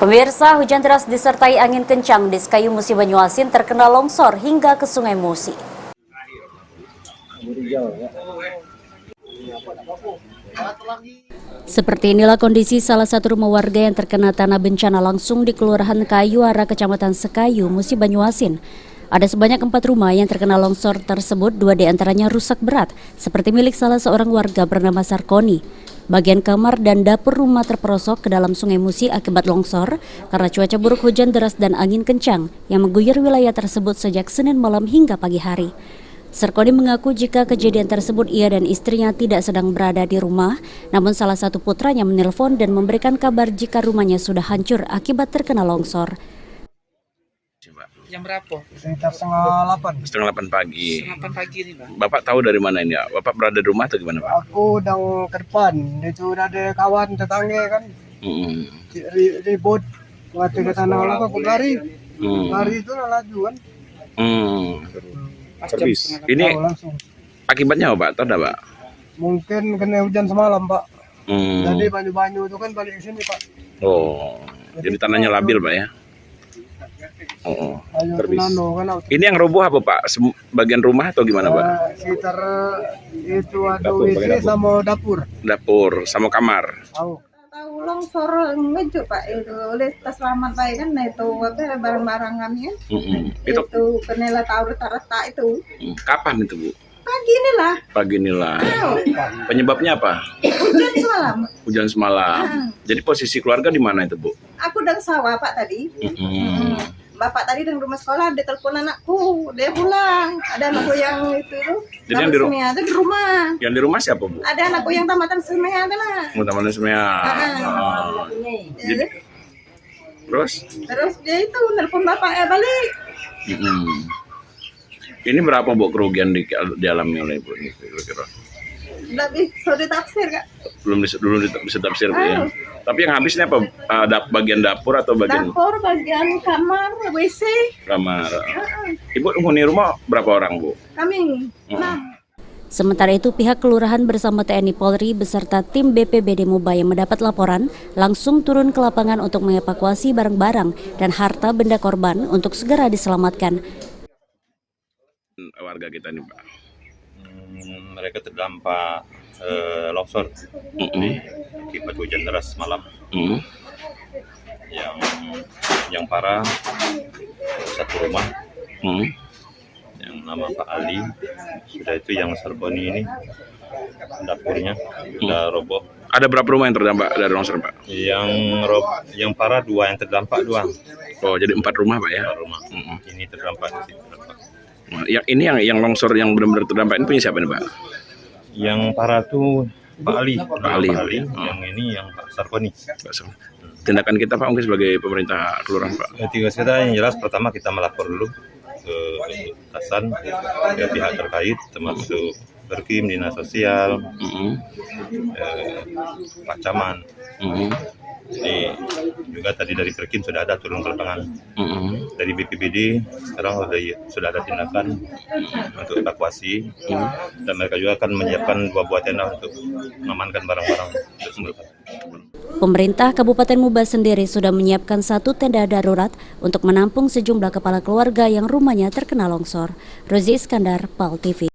Pemirsa, hujan deras disertai angin kencang di Sekayu Musi Banyuasin terkena longsor hingga ke Sungai Musi. Seperti inilah kondisi salah satu rumah warga yang terkena tanah bencana langsung di Kelurahan Kayuara, Kecamatan Sekayu, Musi Banyuasin. Ada sebanyak 4 rumah yang terkena longsor tersebut, 2 diantaranya rusak berat, seperti milik salah seorang warga bernama Sarkoni. Bagian kamar dan dapur rumah terperosok ke dalam Sungai Musi akibat longsor karena cuaca buruk, hujan deras dan angin kencang yang mengguyur wilayah tersebut sejak Senin malam hingga pagi hari. Sarkoni mengaku jika kejadian tersebut ia dan istrinya tidak sedang berada di rumah, namun salah satu putranya menelpon dan memberikan kabar jika rumahnya sudah hancur akibat terkena longsor. Jam berapa? Sekitar setengah 8 Setengah pagi. 8 pagi nih, Bang. Bapak tahu dari mana ini ya? Bapak berada di rumah atau gimana, Pak? Aku udah ke depan, itu udah ada kawan tetangga kan, ribut, waktu ke tanah apa, aku lari itu lah laju kan. Habis. Ini Langsung. akibatnya apa, Pak? Tahu enggak, Pak? Mungkin kena hujan semalam Pak, jadi Hmm. banyu-banyu itu kan balik ke sini Pak. Oh, jadi tanahnya labil, Pak ya? Oh, Banyu terbis. Nano kan. Ini yang roboh apa, Pak? Bagian rumah atau gimana, Pak? Sekitar itu ada Dapur, WC bagian dapur. sama dapur. Dapur sama kamar. Tahu. Tahu longsor ngejut Pak, itu oleh tas selamat Pak kan, nah itu apa barang-barang kami kan, Itu itu kenela tahu retak-retak itu kapan itu, Bu? pagi inilah. Pagi inilah. Penyebabnya apa? Hujan semalam. Hujan semalam. Jadi posisi keluarga di mana itu, Bu? Aku dan sawah Pak tadi. Bapak tadi dengan rumah sekolah, dia telepon anakku, dia pulang. Ada anakku yang itu Jadi yang di ada di rumah. Yang di rumah siapa, Bu? Ada anakku yang tamatan semea ada lah. Teman-teman semua. Jadi terus? Terus dia itu nelpon bapaknya balik. Ini berapa, Bu, kerugian dialami oleh Ibu ini kira-kira? Nggak bisa ditaksir Kak. Belum bisa tafsir, Bu ya. Tapi yang habis ini apa? Bagian dapur atau bagian Dapur, bagian kamar, WC. kamar? Ibu penghuni rumah berapa orang, Bu? Kami. Nah. Sementara itu, pihak kelurahan bersama TNI Polri beserta tim BPBD Muba yang mendapat laporan langsung turun ke lapangan untuk mengevakuasi barang-barang dan harta benda korban untuk segera diselamatkan. Warga kita nih, Pak. Mereka terdampak longsor akibat hujan deras malam. Yang parah satu rumah yang nama Pak Ali, sudah itu yang Sarkoni ini dapurnya sudah roboh. Ada berapa rumah yang terdampak dari longsor, Pak? Yang parah 2, yang terdampak 2. Oh, jadi 4 rumah, Pak ya? 4 rumah. Ini terdampak di situ. Yang ini yang longsor yang benar-benar terdampak ini punya siapa nih, Pak? Yang parah tuh Pak Ali. Pak Ali. Yang ini yang Pak Sarkoni. Tindakan kita, Pak, mungkin sebagai pemerintah kelurahan, Pak. Tugas kita yang jelas pertama kita melapor dulu ke atasan, ke pihak terkait termasuk Berkim, Dinas Sosial, Pak Caman. Jadi juga tadi dari Berkim sudah ada turun ke lapangan. Dari BPBD sekarang sudah ada tindakan untuk evakuasi, dan mereka juga akan menyiapkan 2 buah tenda untuk mengamankan barang-barang tersebut. Pemerintah Kabupaten Muba sendiri sudah menyiapkan 1 tenda darurat untuk menampung sejumlah kepala keluarga yang rumahnya terkena longsor. Rozi Iskandar, PAL TV.